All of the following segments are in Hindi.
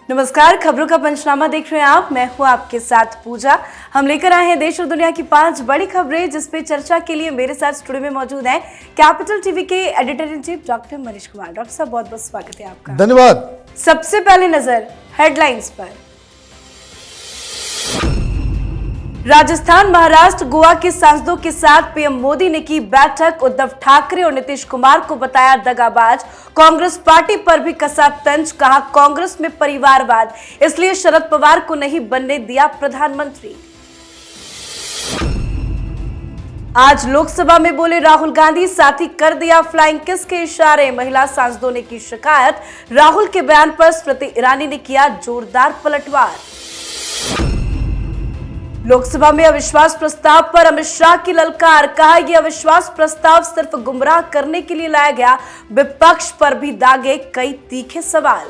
नमस्कार, खबरों का पंचनामा देख रहे हैं आप। मैं हूं आपके साथ पूजा। हम लेकर आए हैं देश और दुनिया की 5 बड़ी खबरें, जिस पे चर्चा के लिए मेरे साथ स्टूडियो में मौजूद हैं कैपिटल टीवी के editor in chief doctor Manish Kumar. Doctor साहब, बहुत बहुत स्वागत है आपका। धन्यवाद। सबसे पहले नजर हेडलाइंस पर। राजस्थान, महाराष्ट्र, गोवा के सांसदों के साथ पीएम मोदी ने की बैठक। उद्धव ठाकरे और नीतीश कुमार को बताया दगाबाज। कांग्रेस पार्टी पर भी कसा तंज, कहा कांग्रेस में परिवारवाद, इसलिए शरद पवार को नहीं बनने दिया प्रधानमंत्री। आज लोकसभा में बोले राहुल गांधी, साथ ही कर दिया फ्लाइंग किस के इशारे। महिला सांसदों ने की शिकायत। राहुल के बयान पर स्मृति ईरानी ने किया जोरदार पलटवार। लोकसभा में अविश्वास प्रस्ताव पर अमित शाह की ललकार, कहा यह अविश्वास प्रस्ताव सिर्फ गुमराह करने के लिए लाया गया। विपक्ष पर भी दागे कई तीखे सवाल।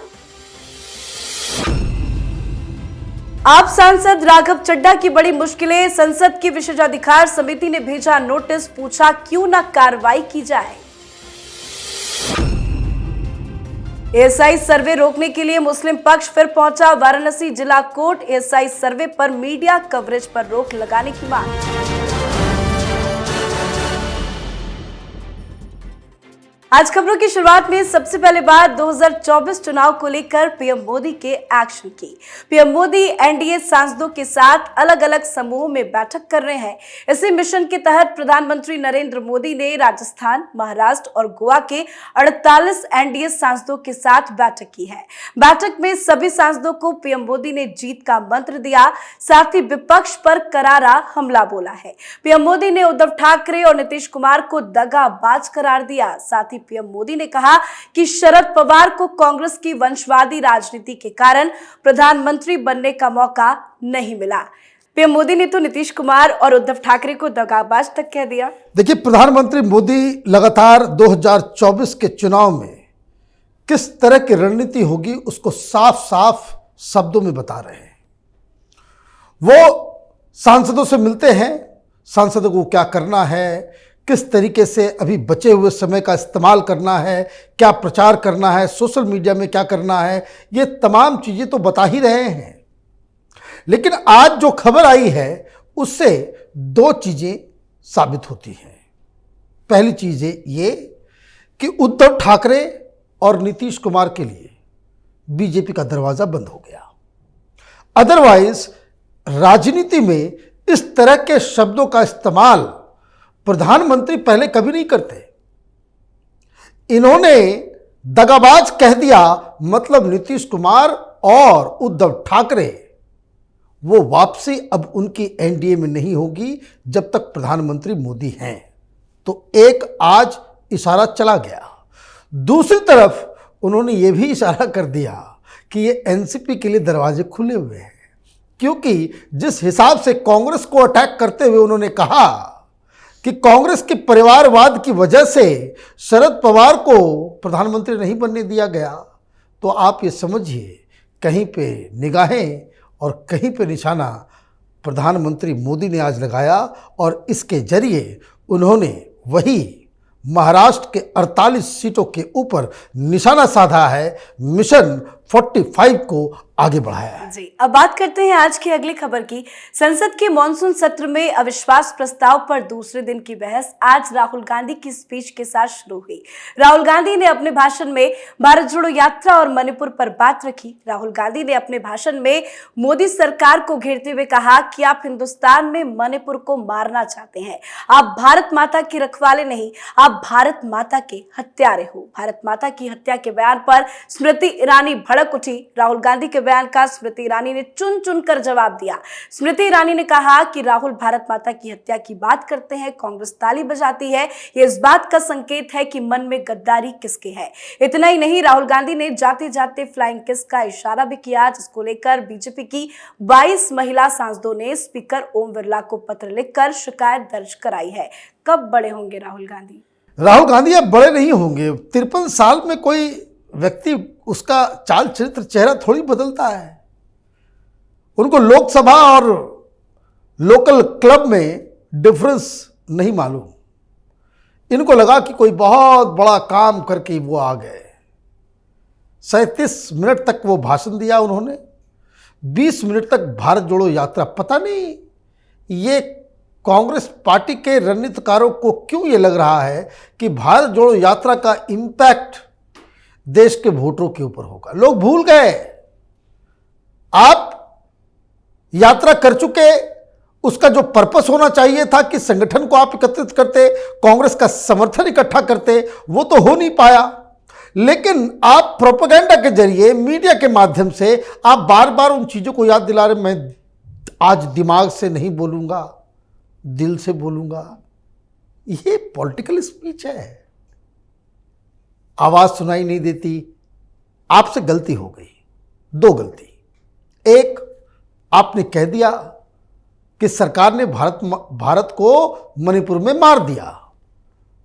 आप सांसद राघव चड्ढा की बड़ी मुश्किलें, संसद की विशेषाधिकार समिति ने भेजा नोटिस, पूछा क्यों न कार्रवाई की जाए। एएसआई सर्वे रोकने के लिए मुस्लिम पक्ष फिर पहुंचा वाराणसी जिला कोर्ट। एएसआई सर्वे पर मीडिया कवरेज पर रोक लगाने की मांग। आज खबरों की शुरुआत में सबसे पहले बात 2024 चुनाव को लेकर पीएम मोदी के एक्शन की। पीएम मोदी एनडीए सांसदों के साथ अलग अलग समूहों में बैठक कर रहे हैं। इसी मिशन के तहत प्रधानमंत्री नरेंद्र मोदी ने राजस्थान, महाराष्ट्र और गोवा के 48 एनडीए सांसदों के साथ बैठक की है। बैठक में सभी सांसदों को पीएम मोदी ने जीत का मंत्र दिया, साथ ही विपक्ष पर करारा हमला बोला है। पीएम मोदी ने उद्धव ठाकरे और नीतीश कुमार को दगाबाज करार दिया। साथ ही पीएम मोदी ने कहा कि शरद पवार को कांग्रेस की वंशवादी राजनीति के कारण प्रधानमंत्री बनने का मौका नहीं मिला। पीएम मोदी ने तो नीतीश कुमार और उद्धव ठाकरे को दगाबाज तक कह दिया। देखिए, प्रधानमंत्री मोदी लगातार 2024 के चुनाव में किस तरह की रणनीति होगी उसको साफ साफ शब्दों में बता रहे हैं। वो सांसदों से मिलते हैं, सांसदों को क्या करना है, किस तरीके से अभी बचे हुए समय का इस्तेमाल करना है, क्या प्रचार करना है, सोशल मीडिया में क्या करना है, ये तमाम चीज़ें तो बता ही रहे हैं। लेकिन आज जो खबर आई है उससे 2 चीज़ें साबित होती हैं। पहली चीज़ ये कि उद्धव ठाकरे और नीतीश कुमार के लिए बीजेपी का दरवाज़ा बंद हो गया। अदरवाइज राजनीति में इस तरह के शब्दों का इस्तेमाल प्रधानमंत्री पहले कभी नहीं करते। इन्होंने दगाबाज कह दिया, मतलब नीतीश कुमार और उद्धव ठाकरे वो वापसी अब उनकी एनडीए में नहीं होगी जब तक प्रधानमंत्री मोदी हैं। तो एक आज इशारा चला गया। दूसरी तरफ उन्होंने ये भी इशारा कर दिया कि ये एनसीपी के लिए दरवाजे खुले हुए हैं, क्योंकि जिस हिसाब से कांग्रेस को अटैक करते हुए उन्होंने कहा कि कांग्रेस के परिवारवाद की वजह से शरद पवार को प्रधानमंत्री नहीं बनने दिया गया, तो आप ये समझिए कहीं पे निगाहें और कहीं पे निशाना प्रधानमंत्री मोदी ने आज लगाया और इसके जरिए उन्होंने वही महाराष्ट्र के 48 सीटों के ऊपर निशाना साधा है, मिशन 45 को आगे बढ़ाया है। जी, अब बात करते हैं आज की अगली खबर की। संसद के मॉनसून सत्र में अविश्वास प्रस्ताव पर दूसरे दिन की बहस आज राहुल गांधी की स्पीच के साथ शुरू हुई। राहुल गांधी ने अपने भाषण में भारत जोड़ो यात्रा और मणिपुर पर बात रखी। राहुल गांधी ने अपने भाषण में मोदी सरकार को घेरते हुए कहा कि आप हिंदुस्तान में मणिपुर को मारना चाहते हैं। आप भारत माता के रखवाले नहीं, आप भारत माता के हत्यारे हो। भारत माता की हत्या के बयान पर स्मृति ईरानी भड़क उठी। राहुल गांधी के बयान का स्मृति ईरानी ने चुन चुन कर जवाब दिया। स्मृति ईरानी ने कहा कि राहुल भारत माता की हत्या की बात करते हैं, कांग्रेस ताली बजाती है, ये इस बात का संकेत है कि मन में गद्दारी किसके है। इतना ही नहीं, राहुल गांधी ने जाते जाते फ्लाइंग किस का इशारा भी किया, जिसको लेकर बीजेपी की 22 महिला सांसदों ने स्पीकर ओम बिरला को पत्र लिखकर शिकायत दर्ज कराई है। कब बड़े होंगे राहुल गांधी? राहुल गांधी अब बड़े नहीं होंगे। 53 साल में कोई व्यक्ति उसका चाल चरित्र चेहरा थोड़ी बदलता है। उनको लोकसभा और लोकल क्लब में डिफरेंस नहीं मालूम। इनको लगा कि कोई बहुत बड़ा काम करके वो आ गए। 37 मिनट तक वो भाषण दिया उन्होंने। 20 मिनट तक भारत जोड़ो यात्रा। पता नहीं ये कांग्रेस पार्टी के रणनीतिकारों को क्यों ये लग रहा है कि भारत जोड़ो यात्रा का इम्पैक्ट देश के वोटरों के ऊपर होगा। लोग भूल गए, आप यात्रा कर चुके, उसका जो पर्पस होना चाहिए था कि संगठन को आप एकत्रित करते, कांग्रेस का समर्थन इकट्ठा करते, वो तो हो नहीं पाया। लेकिन आप प्रोपेगेंडा के जरिए, मीडिया के माध्यम से आप बार बार उन चीज़ों को याद दिला रहे। मैं आज दिमाग से नहीं बोलूँगा, दिल से बोलूँगा। ये पॉलिटिकल स्पीच है। आवाज़ सुनाई नहीं देती। आपसे गलती हो गई, 2 गलती। एक, आपने कह दिया कि सरकार ने भारत को मणिपुर में मार दिया,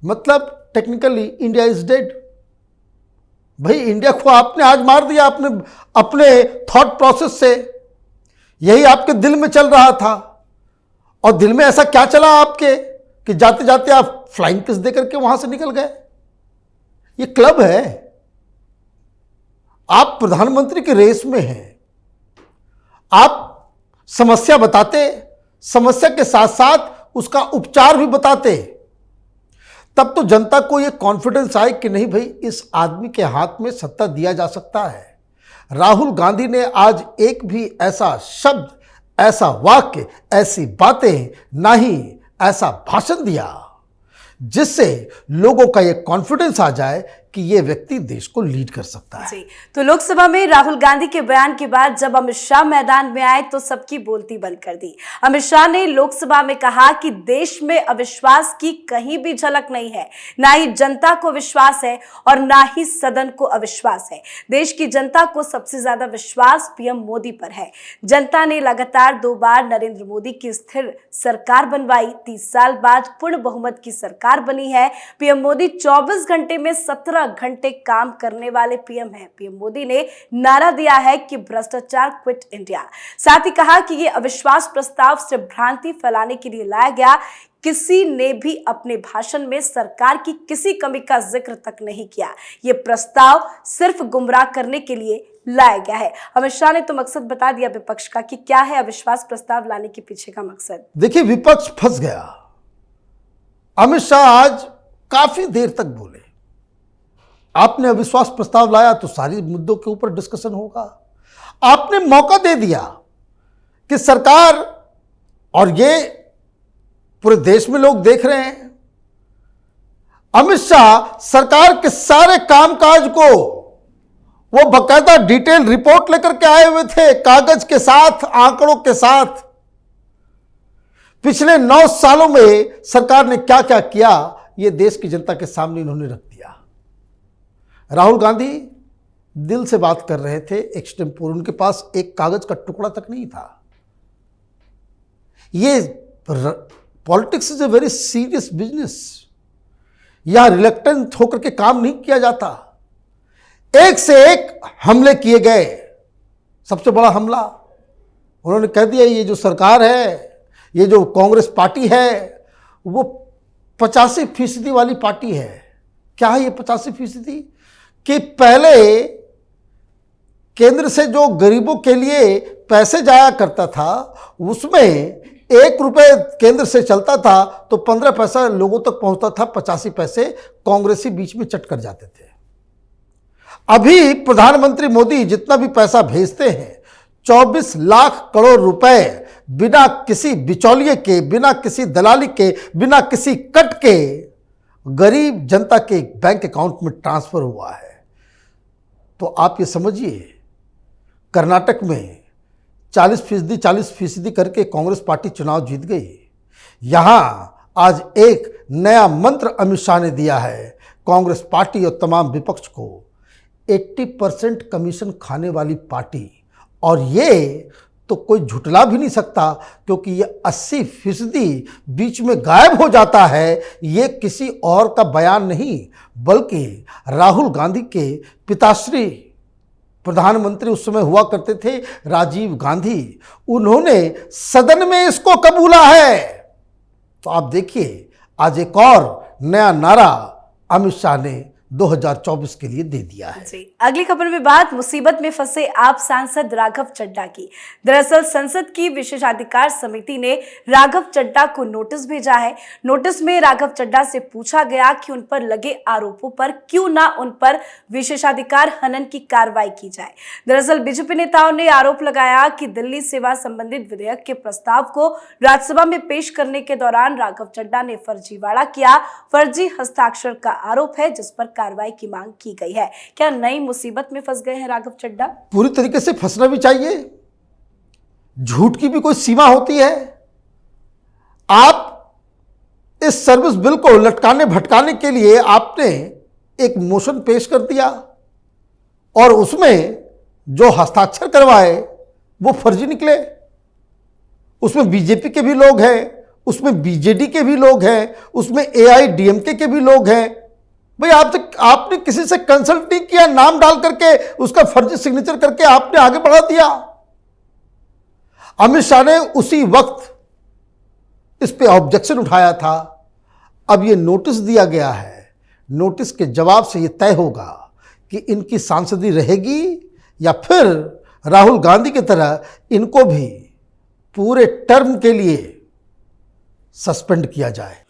मतलब टेक्निकली इंडिया इज डेड। भाई इंडिया को आपने आज मार दिया अपने थॉट प्रोसेस से। यही आपके दिल में चल रहा था। और दिल में ऐसा क्या चला आपके कि जाते जाते आप फ्लाइंग किस दे करके वहां से निकल गए। ये क्लब है, आप प्रधानमंत्री की रेस में हैं। आप समस्या बताते, समस्या के साथ साथ उसका उपचार भी बताते, तब तो जनता को यह कॉन्फिडेंस आए कि नहीं भाई इस आदमी के हाथ में सत्ता दिया जा सकता है। राहुल गांधी ने आज एक भी ऐसा शब्द, ऐसा वाक्य, ऐसी बातें, ना ही ऐसा भाषण दिया जिससे लोगों का यह कॉन्फिडेंस आ जाए कि ये व्यक्ति देश को लीड कर सकता है। जी, तो लोकसभा में राहुल गांधी के बयान के बाद जब अमित शाह मैदान में आए तो सबकी बोलती बंद कर दी। अमित शाह ने लोकसभा में कहा कि देश में अविश्वास की कहीं भी झलक नहीं है, ना ही जनता को विश्वास है और ना ही सदन को अविश्वास है। देश की जनता को सबसे ज्यादा विश्वास पीएम मोदी पर है। जनता ने लगातार 2 बार नरेंद्र मोदी की स्थिर सरकार बनवाई। 30 साल बाद पूर्ण बहुमत की सरकार बनी है। पीएम मोदी 24 घंटे में 17 घंटे काम करने वाले पीएम हैं। पीएम मोदी ने नारा दिया है कि भ्रष्टाचार क्विट इंडिया। साथ ही कहा कि ये अविश्वास प्रस्ताव सिर्फ भ्रांति फैलाने के लिए लाया गया। किसी ने भी अपने भाषण में सरकार की किसी कमी का जिक्र तक नहीं किया। ये प्रस्ताव सिर्फ गुमराह करने के लिए लाया गया है। अमित शाह ने तो मकसद बता दिया विपक्ष का कि क्या है अविश्वास प्रस्ताव लाने के पीछे का मकसद। देखिए, विपक्ष फंस गया। अमित शाह आज काफी देर तक बोले। आपने अविश्वास प्रस्ताव लाया तो सारी मुद्दों के ऊपर डिस्कशन होगा। आपने मौका दे दिया कि सरकार, और ये पूरे देश में लोग देख रहे हैं, अमित शाह सरकार के सारे कामकाज को वो बकायदा डिटेल रिपोर्ट लेकर के आए हुए थे, कागज के साथ, आंकड़ों के साथ। पिछले 9 सालों में सरकार ने क्या क्या किया, ये देश की जनता के सामने इन्होंने रख दिया। राहुल गांधी दिल से बात कर रहे थे, एक्सटेम्पोर। उनके पास एक कागज का टुकड़ा तक नहीं था। ये politics is a very serious business. यहां रिलक्टेंट होकर के काम नहीं किया जाता। एक से एक हमले किए गए। सबसे बड़ा हमला उन्होंने कह दिया, ये जो सरकार है, ये जो कांग्रेस पार्टी है, वो 85% वाली पार्टी है। क्या है ये 85%? कि पहले केंद्र से जो गरीबों के लिए पैसे जाया करता था, उसमें 1 रुपये केंद्र से चलता था तो 15 पैसा लोगों तक पहुंचता था, 85 पैसे कांग्रेसी बीच में चट कर जाते थे। अभी प्रधानमंत्री मोदी जितना भी पैसा भेजते हैं, 24 लाख करोड़ रुपए बिना किसी बिचौलिए के, बिना किसी दलाली के, बिना किसी कट के गरीब जनता के बैंक अकाउंट में ट्रांसफर हुआ है। तो आप ये समझिए, कर्नाटक में 40% करके कांग्रेस पार्टी चुनाव जीत गई। यहां आज एक नया मंत्र अमित शाह ने दिया है कांग्रेस पार्टी और तमाम विपक्ष को, 80% कमीशन खाने वाली पार्टी। और ये तो कोई झुटला भी नहीं सकता, क्योंकि ये 80% बीच में गायब हो जाता है। ये किसी और का बयान नहीं, बल्कि राहुल गांधी के पिताश्री, प्रधानमंत्री उस समय हुआ करते थे राजीव गांधी, उन्होंने सदन में इसको कबूला है। तो आप देखिए, आज एक और नया नारा अमित शाह ने 2024 के लिए दे दिया है। जी, अगली खबर में बात मुसीबत में फंसे आप सांसद राघव चड्ढा की। दरअसल संसद की विशेषाधिकार समिति ने राघव चड्ढा को नोटिस भेजा है। नोटिस में राघव चड्ढा से पूछा गया कि उन पर लगे आरोपों पर क्यों ना उन पर विशेषाधिकार हनन की कार्रवाई की जाए। दरअसल बीजेपी नेताओं ने आरोप लगाया कि दिल्ली सेवा संबंधित विधेयक के प्रस्ताव को राज्यसभा में पेश करने के दौरान राघव चड्ढा ने फर्जीवाड़ा किया। फर्जी हस्ताक्षर का आरोप है जिस पर कार्रवाई की मांग की गई है। क्या नई मुसीबत में फंस गए हैं राघव चड्ढा? पूरी तरीके से फंसना भी चाहिए, झूठ की भी कोई सीमा होती है। आप इस सर्विस बिल को लटकाने भटकाने के लिए आपने एक मोशन पेश कर दिया और उसमें जो हस्ताक्षर करवाए वो फर्जी निकले। उसमें बीजेपी के भी लोग हैं, उसमें बीजेडी के भी लोग हैं, उसमें एआईडीएमके के भी लोग हैं। भाई आपने किसी से कंसल्ट नहीं किया, नाम डाल करके उसका फर्जी सिग्नेचर करके आपने आगे बढ़ा दिया। अमित शाह ने उसी वक्त इस पे ऑब्जेक्शन उठाया था। अब ये नोटिस दिया गया है, नोटिस के जवाब से ये तय होगा कि इनकी सांसदी रहेगी या फिर राहुल गांधी की तरह इनको भी पूरे टर्म के लिए सस्पेंड किया जाए।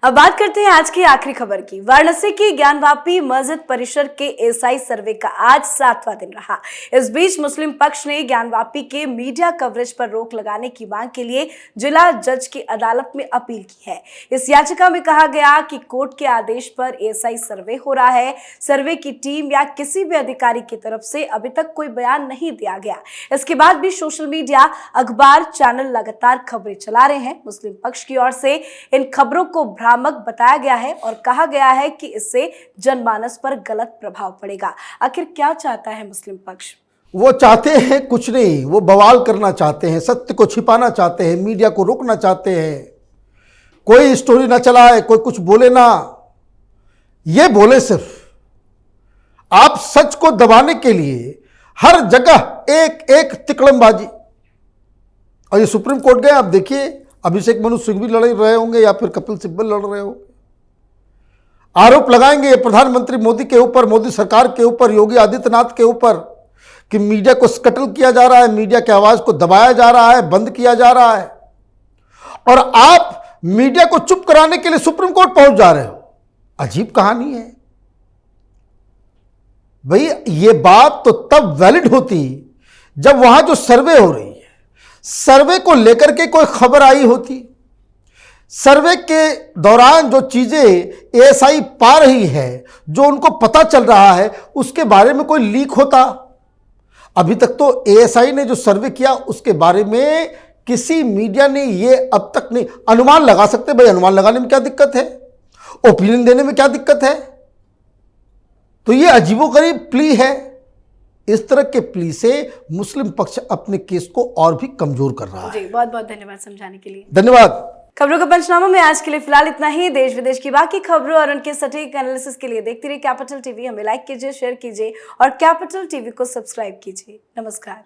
अब बात करते हैं आज की आखिरी खबर की। वाराणसी की ज्ञानवापी मस्जिद परिसर के एसआई सर्वे का आज 7वां दिन रहा। इस बीच मुस्लिम पक्ष ने ज्ञानवापी के मीडिया कवरेज पर रोक लगाने की मांग के लिए जिला जज की अदालत में अपील की है। इस याचिका में कहा गया कि कोर्ट के आदेश पर एसआई सर्वे हो रहा है। सर्वे की टीम या किसी भी अधिकारी की तरफ से अभी तक कोई बयान नहीं दिया गया। इसके बाद भी सोशल मीडिया, अखबार, चैनल लगातार खबरें चला रहे हैं। मुस्लिम पक्ष की ओर से इन खबरों को भ्रामक बताया गया है और कहा गया है कि इससे जनमानस पर गलत प्रभाव पड़ेगा। आखिर क्या चाहता है मुस्लिम पक्ष? वो चाहते हैं कुछ नहीं, वो बवाल करना चाहते हैं, सत्य को छिपाना चाहते हैं, मीडिया को रोकना चाहते हैं, कोई स्टोरी ना चलाए, कोई कुछ बोले ना। ये बोले सिर्फ आप सच को दबाने के लिए हर जगह एक एक तिकड़मबाजी। और ये सुप्रीम कोर्ट गए, आप देखिए अभिषेक मनु सिंह भी लड़ रहे होंगे या फिर कपिल सिब्बल लड़ रहे होंगे, आरोप लगाएंगे प्रधानमंत्री मोदी के ऊपर, मोदी सरकार के ऊपर, योगी आदित्यनाथ के ऊपर कि मीडिया को स्कटल किया जा रहा है, मीडिया की आवाज को दबाया जा रहा है, बंद किया जा रहा है। और आप मीडिया को चुप कराने के लिए सुप्रीम कोर्ट पहुंच जा रहे हो। अजीब कहानी है भाई। ये बात तो तब वैलिड होती जब वहां जो सर्वे हो रही है, सर्वे को लेकर के कोई खबर आई होती, सर्वे के दौरान जो चीजें एएसआई पा रही है, जो उनको पता चल रहा है, उसके बारे में कोई लीक होता। अभी तक तो एएसआई ने जो सर्वे किया उसके बारे में किसी मीडिया ने ये अब तक नहीं। अनुमान लगा सकते, भाई अनुमान लगाने में क्या दिक्कत है, ओपिनियन देने में क्या दिक्कत है। तो ये अजीबोगरीब प्ली है। इस तरह के प्ली से मुस्लिम पक्ष अपने केस को और भी कमजोर कर रहा है। जी, बहुत बहुत धन्यवाद समझाने के लिए। धन्यवाद। खबरों का पंचनामा में आज के लिए फिलहाल इतना ही। देश विदेश की बाकी खबरों और उनके सटीक एनालिसिस के लिए देखते रहिए कैपिटल टीवी। हमें लाइक कीजिए, शेयर कीजिए और कैपिटल टीवी को सब्सक्राइब कीजिए। नमस्कार।